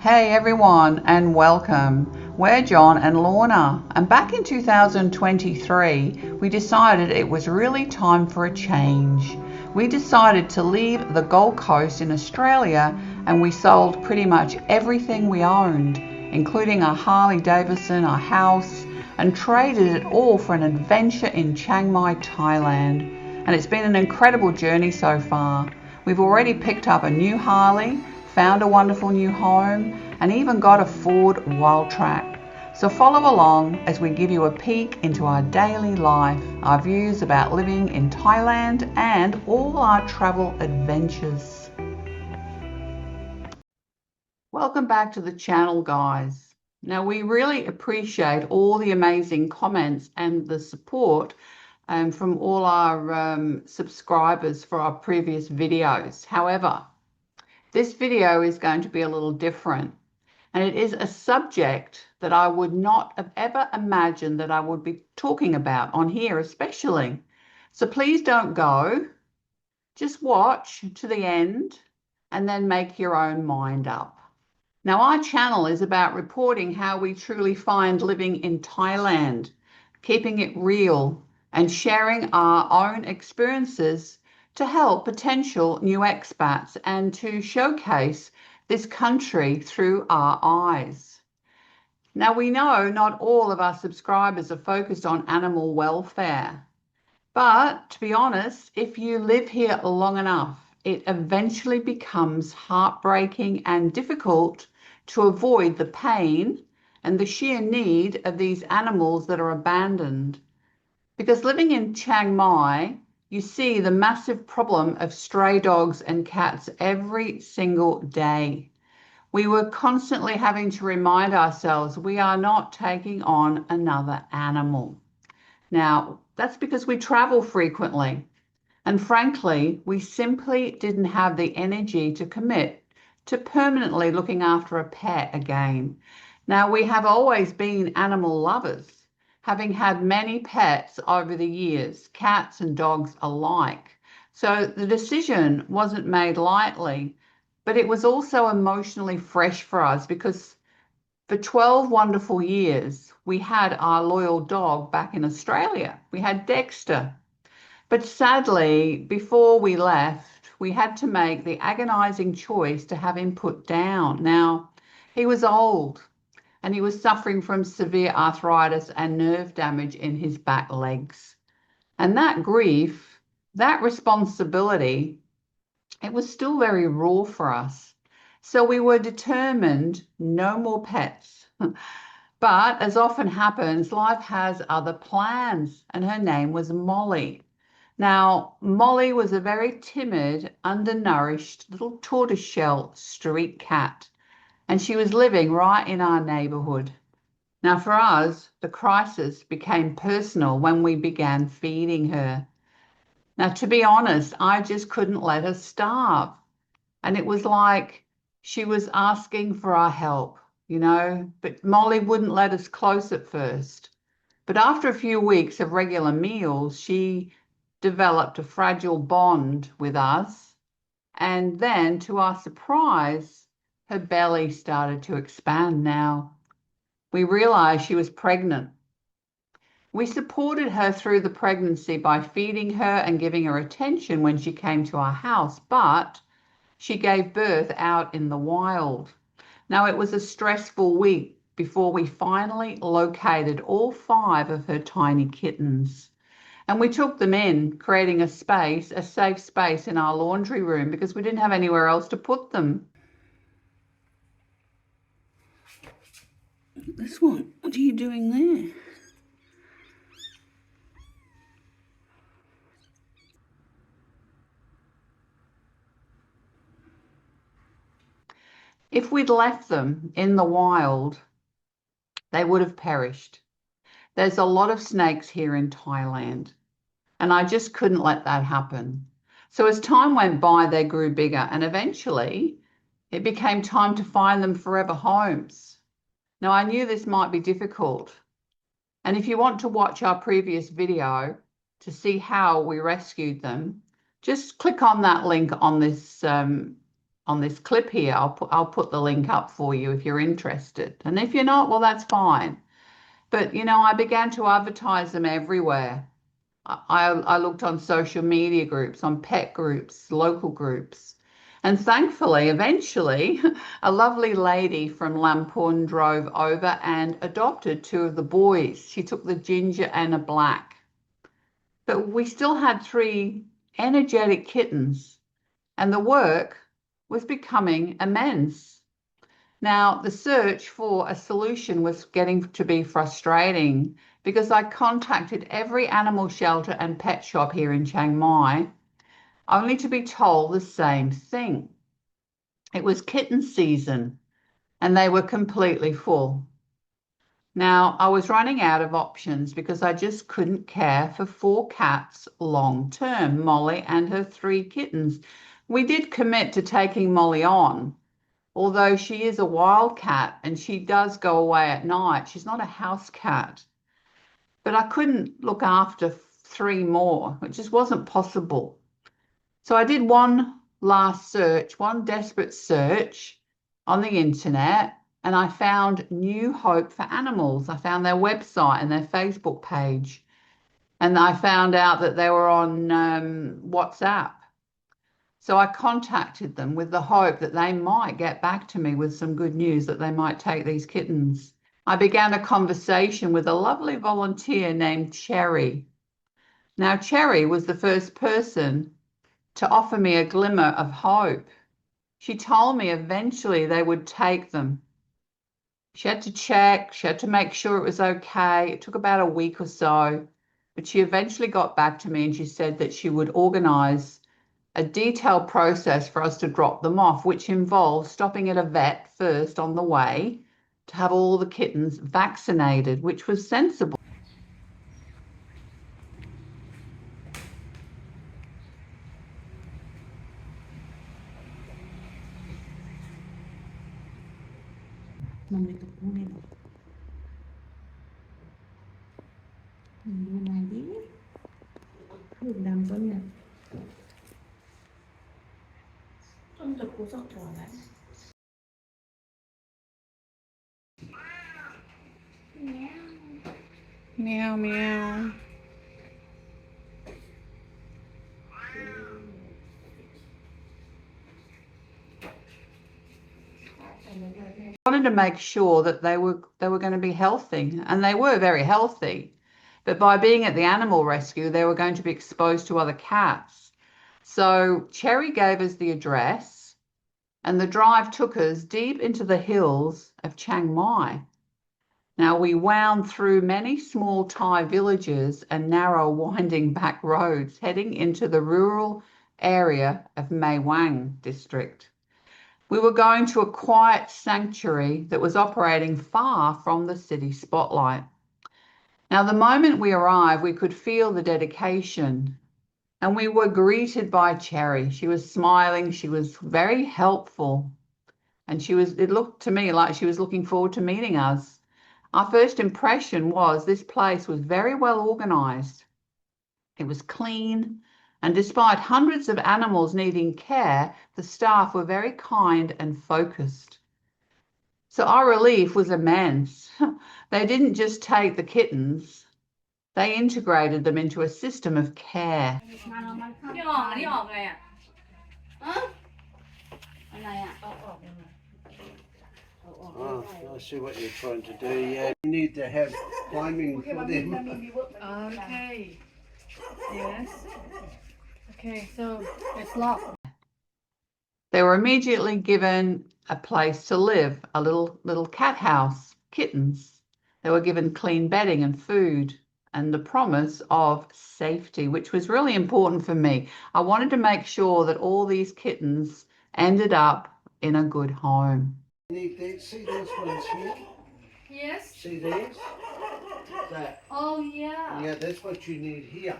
Hey everyone, and welcome. We're John and Lorna, and back in 2023 we decided it was really time for a change. We decided to leave the Gold Coast in Australia, and we sold pretty much everything we owned, including our Harley Davidson, our house, and traded it all for an adventure in Chiang Mai, Thailand. And it's been an incredible journey so far. We've already picked up a new Harley, found a wonderful new home, and even got a Ford Wildtrak. So follow along as we give you a peek into our daily life, our views about living in Thailand, and all our travel adventures. Welcome back to the channel, guys. Now, we really appreciate all the amazing comments and the support from all our subscribers for our previous videos. However, this video is going to be a little different, and it is a subject that I would not have ever imagined that I would be talking about on here especially. So please don't go, just watch to the end and then make your own mind up. Now, our channel is about reporting how we truly find living in Thailand, keeping it real and sharing our own experiences to help potential new expats and to showcase this country through our eyes. Now, we know not all of our subscribers are focused on animal welfare, but to be honest, if you live here long enough, it eventually becomes heartbreaking and difficult to avoid the pain and the sheer need of these animals that are abandoned. Because living in Chiang Mai, you see the massive problem of stray dogs and cats every single day. We were constantly having to remind ourselves we are not taking on another animal. Now, that's because we travel frequently, and frankly, we simply didn't have the energy to commit to permanently looking after a pet again. Now, we have always been animal lovers, having had many pets over the years, cats and dogs alike. So the decision wasn't made lightly, but it was also emotionally fresh for us because for 12 wonderful years, we had our loyal dog back in Australia. We had Dexter. But sadly, before we left, we had to make the agonizing choice to have him put down. Now, he was old, and he was suffering from severe arthritis and nerve damage in his back legs. And that grief, that responsibility, it was still very raw for us. So we were determined no more pets. But as often happens, life has other plans, and her name was Molly. Now, Molly was a very timid, undernourished little tortoiseshell street cat, and she was living right in our neighborhood. Now, for us, the crisis became personal when we began feeding her. Now, to be honest, I just couldn't let her starve. And it was like she was asking for our help, but Molly wouldn't let us close at first. But after a few weeks of regular meals, she developed a fragile bond with us. And then, to our surprise, her belly started to expand now. We realized she was pregnant. We supported her through the pregnancy by feeding her and giving her attention when she came to our house, but she gave birth out in the wild. Now, it was a stressful week before we finally located all 5 of her tiny kittens. And we took them in, creating a safe space in our laundry room because we didn't have anywhere else to put them. This one, what are you doing there? If we'd left them in the wild, they would have perished. There's a lot of snakes here in Thailand, and I just couldn't let that happen. So as time went by, they grew bigger, and eventually it became time to find them forever homes. Now, I knew this might be difficult, and if you want to watch our previous video to see how we rescued them, just click on that link on this on this clip here. I'll put the link up for you if you're interested. And if you're not, well, that's fine. But, you know, I began to advertise them everywhere. I looked on social media groups, on pet groups, local groups. And thankfully, eventually, a lovely lady from Lampun drove over and adopted 2 of the boys. She took the ginger and a black. But we still had 3 energetic kittens, and the work was becoming immense. Now, the search for a solution was getting to be frustrating because I contacted every animal shelter and pet shop here in Chiang Mai, only to be told the same thing. It was kitten season, and they were completely full. Now, I was running out of options because I just couldn't care for 4 cats long term, Molly and her 3 kittens. We did commit to taking Molly on, although she is a wild cat and she does go away at night. She's not a house cat. But I couldn't look after 3 more. It just wasn't possible. So I did one last search, one desperate search on the internet, and I found New Hope for Animals. I found their website and their Facebook page. And I found out that they were on WhatsApp. So I contacted them with the hope that they might get back to me with some good news, that they might take these kittens. I began a conversation with a lovely volunteer named Cherry. Now, Cherry was the first person to offer me a glimmer of hope. She told me eventually they would take them. She had to check, she had to make sure it was okay. It took about a week or so, but she eventually got back to me and she said that she would organize a detailed process for us to drop them off, which involves stopping at a vet first on the way to have all the kittens vaccinated, which was sensible. Meow, meow. I wanted to make sure that they were going to be healthy, and they were very healthy. But by being at the animal rescue, they were going to be exposed to other cats. So Cherry gave us the address, and the drive took us deep into the hills of Chiang Mai. Now, we wound through many small Thai villages and narrow winding back roads heading into the rural area of Mae Wang district. We were going to a quiet sanctuary that was operating far from the city spotlight. Now, the moment we arrived, we could feel the dedication, and we were greeted by Cherry. She was smiling, she was very helpful, and it looked to me like she was looking forward to meeting us. Our first impression was this place was very well organized. It was clean, and despite hundreds of animals needing care, the staff were very kind and focused. So our relief was immense. They didn't just take the kittens, they integrated them into a system of care. Oh, I see what you're trying to do. Yeah, you need to have climbing for them. Okay. Yes. Okay, so it's locked. They were immediately given a place to live, a little cat house, kittens. They were given clean bedding and food and the promise of safety, which was really important for me. I wanted to make sure that all these kittens ended up in a good home. See these ones here? Yes. See these? That. Oh, yeah. Yeah, that's what you need here.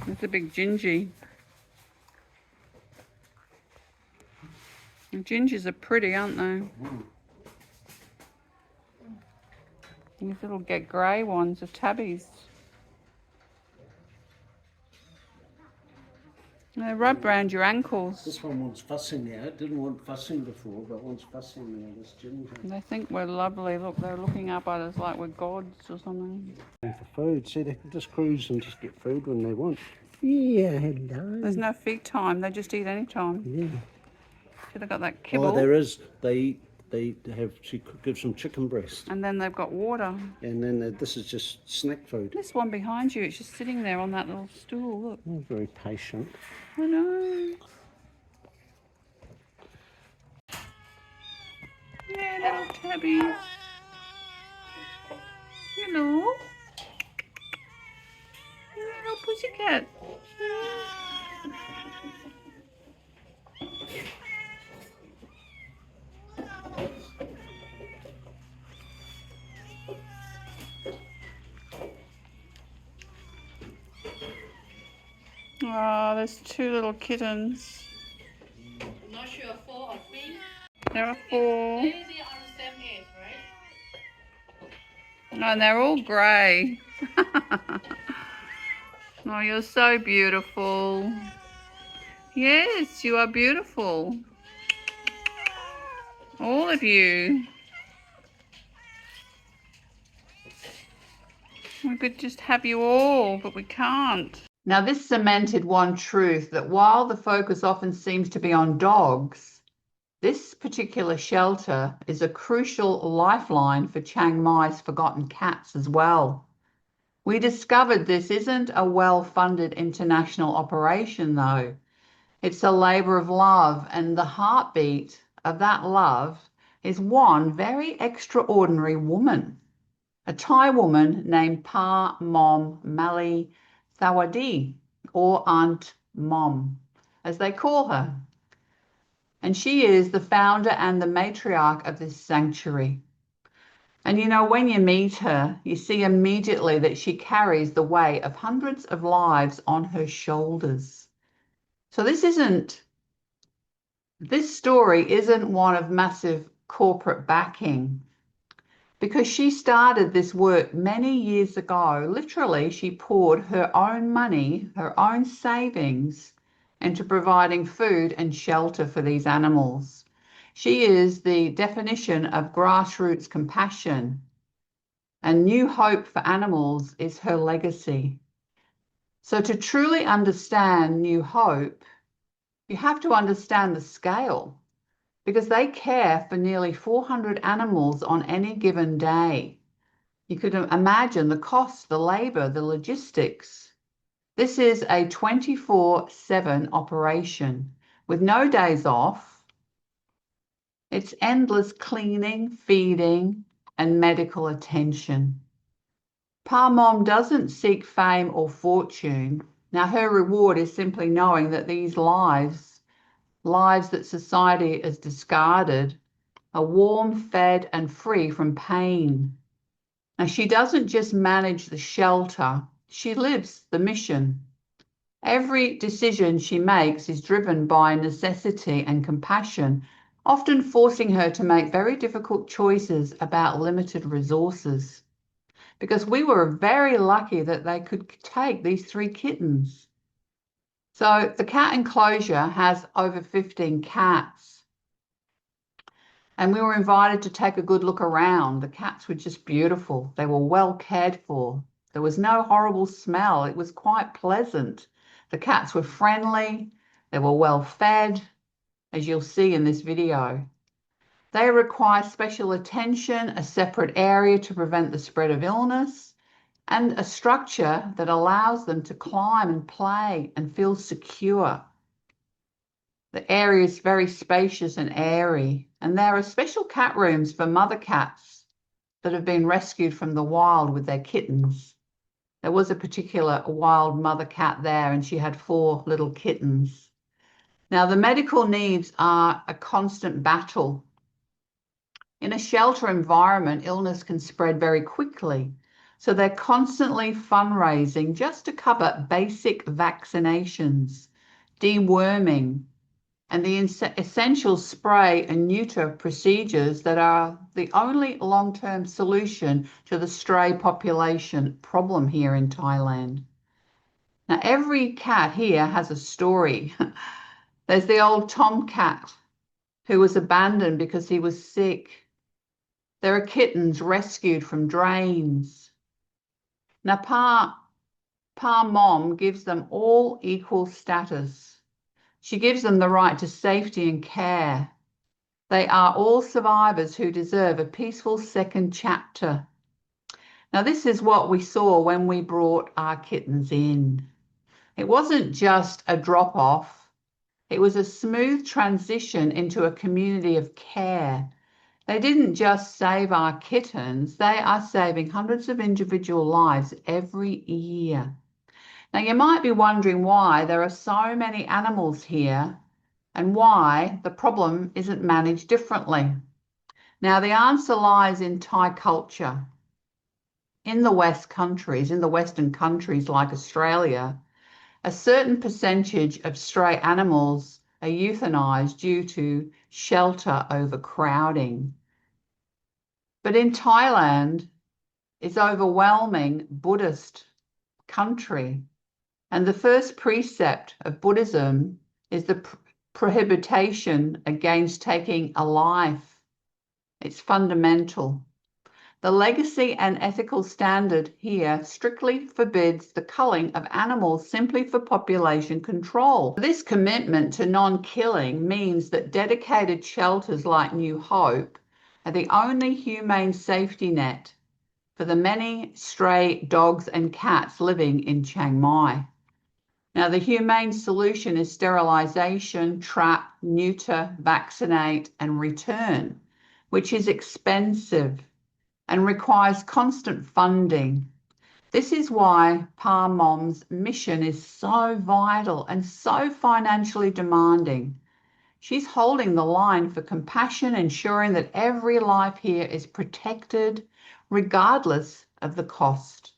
It's a big gingy. The gingers are pretty, aren't they? These little get grey ones are tabbies. They rub around your ankles. This one wants fussing now. It didn't want fussing before, but wants fussing now, this ginger. They think we're lovely. Look, they're looking up at us like we're gods or something. For food, see, they can just cruise and just get food when they want. Yeah, hello. There's no feed time. They just eat any time. Yeah. Should have got that kibble. Oh, there is. They have. She gives them chicken breast, And then they've got water. and then this is just snack food. This one behind you, it's just sitting there on that little stool. Look. Oh, very patient. I know. Yeah, little tabbies. Hello. Hello, pussycat. Oh, there's two little kittens. I'm not sure 4 or 3. There are 4. They are on the same age, right? And they're all grey. Oh, you're so beautiful. Yes, you are beautiful. All of you. We could just have you all, but we can't. Now, this cemented one truth, that while the focus often seems to be on dogs, this particular shelter is a crucial lifeline for Chiang Mai's forgotten cats as well. We discovered this isn't a well-funded international operation, though. It's a labour of love, and the heartbeat of that love is one very extraordinary woman, a Thai woman named Paa Mom Malee Thawadee, or Aunt Mom, as they call her. And she is the founder and the matriarch of this sanctuary. And you know, when you meet her, you see immediately that she carries the weight of hundreds of lives on her shoulders. So this story isn't one of massive corporate backing, because she started this work many years ago. Literally, she poured her own money, her own savings, into providing food and shelter for these animals. She is the definition of grassroots compassion, and new hope for animals is her legacy. So to truly understand new hope, you have to understand the scale, because they care for nearly 400 animals on any given day. You could imagine the cost, the labour, the logistics. This is a 24/7 operation with no days off. It's endless cleaning, feeding, and medical attention. Paa Mom doesn't seek fame or fortune. Now, her reward is simply knowing that these lives that society has discarded, are warm, fed, and free from pain. Now, she doesn't just manage the shelter, she lives the mission. Every decision she makes is driven by necessity and compassion, often forcing her to make very difficult choices about limited resources. Because we were very lucky that they could take these 3 kittens. So the cat enclosure has over 15 cats. And we were invited to take a good look around. The cats were just beautiful. They were well cared for. There was no horrible smell. It was quite pleasant. The cats were friendly. They were well fed, as you'll see in this video. They require special attention, a separate area to prevent the spread of illness, and a structure that allows them to climb and play and feel secure. The area is very spacious and airy, and there are special cat rooms for mother cats that have been rescued from the wild with their kittens. There was a particular wild mother cat there, and she had 4 little kittens. Now, the medical needs are a constant battle. In a shelter environment, illness can spread very quickly. So they're constantly fundraising just to cover basic vaccinations, deworming, and the essential spray and neuter procedures that are the only long-term solution to the stray population problem here in Thailand. Now, every cat here has a story. There's the old tomcat who was abandoned because he was sick. There are kittens rescued from drains. Now, Paa Mom gives them all equal status. She gives them the right to safety and care. They are all survivors who deserve a peaceful second chapter. Now, this is what we saw when we brought our kittens in. It wasn't just a drop-off. It was a smooth transition into a community of care. They didn't just save our kittens, they are saving hundreds of individual lives every year. Now, you might be wondering why there are so many animals here and why the problem isn't managed differently. Now, the answer lies in Thai culture. In the Western countries like Australia, a certain percentage of stray animals are euthanized due to shelter overcrowding. But in Thailand, it's overwhelming Buddhist country. And the first precept of Buddhism is the prohibition against taking a life. It's fundamental. The legacy and ethical standard here strictly forbids the culling of animals simply for population control. This commitment to non-killing means that dedicated shelters like New Hope are the only humane safety net for the many stray dogs and cats living in Chiang Mai. Now, the humane solution is sterilisation, trap, neuter, vaccinate, and return, which is expensive and requires constant funding. This is why Paa Mom's mission is so vital and so financially demanding. She's holding the line for compassion, ensuring that every life here is protected regardless of the cost.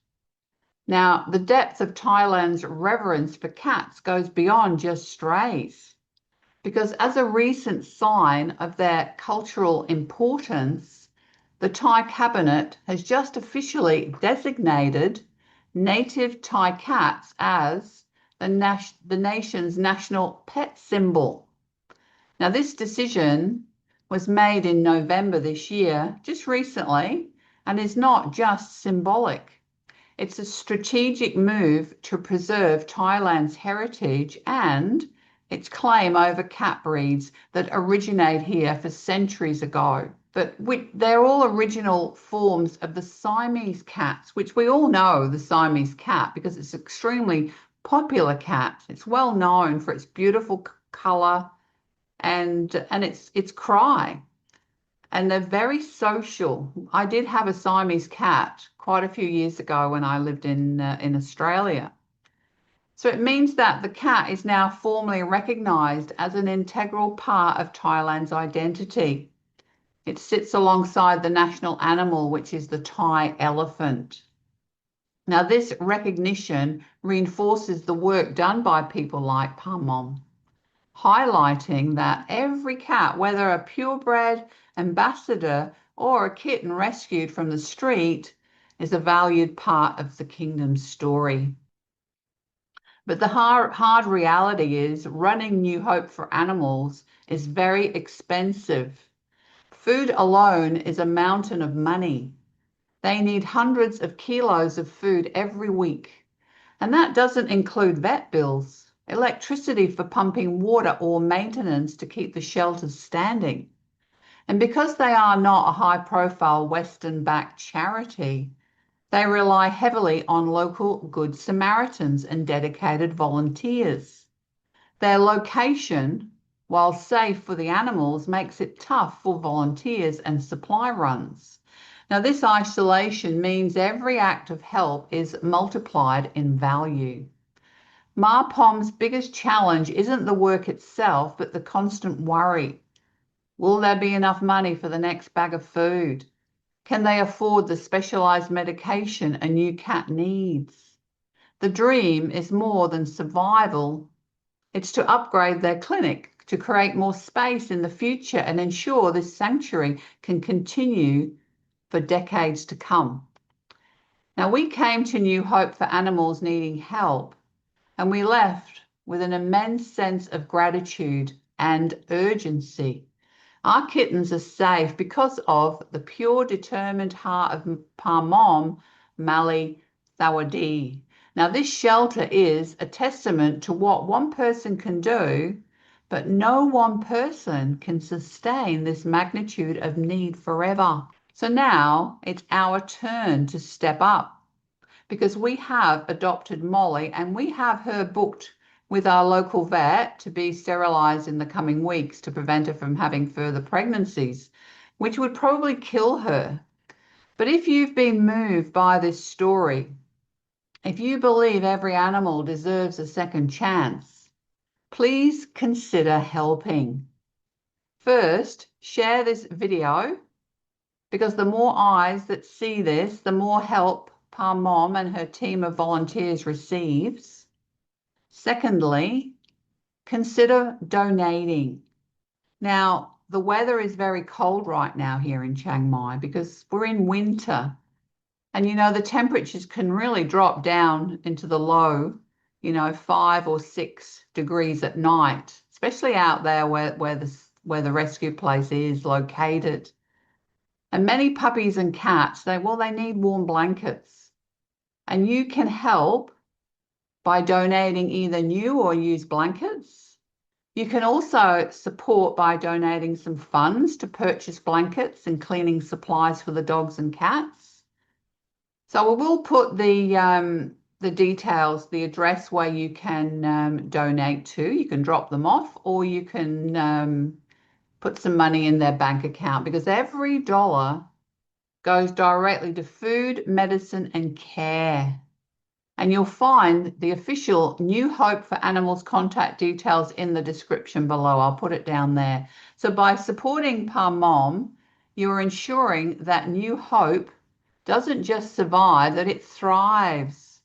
Now, the depth of Thailand's reverence for cats goes beyond just strays, because as a recent sign of their cultural importance, the Thai cabinet has just officially designated native Thai cats as the nation's national pet symbol. Now, this decision was made in November this year, just recently, and is not just symbolic. It's a strategic move to preserve Thailand's heritage and its claim over cat breeds that originate here for centuries ago. But they're all original forms of the Siamese cats, which we all know the Siamese cat because it's an extremely popular cat. It's well known for its beautiful colour and its cry. And they're very social. I did have a Siamese cat quite a few years ago when I lived in Australia. So it means that the cat is now formally recognised as an integral part of Thailand's identity. It sits alongside the national animal, which is the Thai elephant. Now, this recognition reinforces the work done by people like Paa Mom, highlighting that every cat, whether a purebred ambassador or a kitten rescued from the street, is a valued part of the kingdom's story. But the hard reality is running New Hope for animals is very expensive. Food alone is a mountain of money. They need hundreds of kilos of food every week. And that doesn't include vet bills, electricity for pumping water, or maintenance to keep the shelters standing. And because they are not a high-profile Western-backed charity, they rely heavily on local Good Samaritans and dedicated volunteers. Their location, while safe for the animals, makes it tough for volunteers and supply runs. Now, this isolation means every act of help is multiplied in value. Ma Pom's biggest challenge isn't the work itself, but the constant worry. Will there be enough money for the next bag of food? Can they afford the specialised medication a new cat needs? The dream is more than survival. It's to upgrade their clinic, to create more space in the future and ensure this sanctuary can continue for decades to come. Now, we came to New Hope for animals needing help and we left with an immense sense of gratitude and urgency. Our kittens are safe because of the pure, determined heart of Paa Mom Malee Thawadee. Now, this shelter is a testament to what one person can do, but no one person can sustain this magnitude of need forever. So now it's our turn to step up, because we have adopted Molly and we have her booked with our local vet to be sterilized in the coming weeks to prevent her from having further pregnancies, which would probably kill her. But if you've been moved by this story, if you believe every animal deserves a second chance, please consider helping. First, share this video, because the more eyes that see this, the more help Paa Mom and her team of volunteers receives. Secondly, consider donating. Now, the weather is very cold right now here in Chiang Mai because we're in winter. And you know, the temperatures can really drop down into the low, 5 or 6 degrees at night, especially out there where the rescue place is located. And many puppies and cats, they need warm blankets. And you can help by donating either new or used blankets. You can also support by donating some funds to purchase blankets and cleaning supplies for the dogs and cats. So we will put the details, the address where you can donate to. You can drop them off, or you can put some money in their bank account, because every dollar goes directly to food, medicine, and care. And you'll find the official New Hope for Animals contact details in the description below. I'll put it down there. So by supporting Paa Mom, you're ensuring that New Hope doesn't just survive, that it thrives.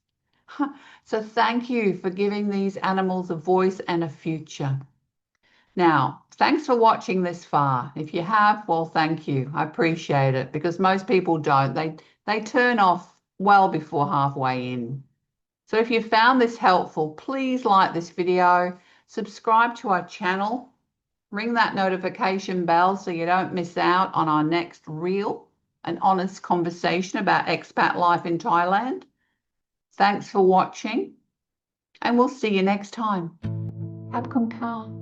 So thank you for giving these animals a voice and a future. Now, thanks for watching this far. If you have, well, thank you. I appreciate it, because most people don't. They turn off well before halfway in. So if you found this helpful, please like this video, subscribe to our channel, ring that notification bell so you don't miss out on our next real and honest conversation about expat life in Thailand. Thanks for watching, and we'll see you next time. Ab Kong Ka.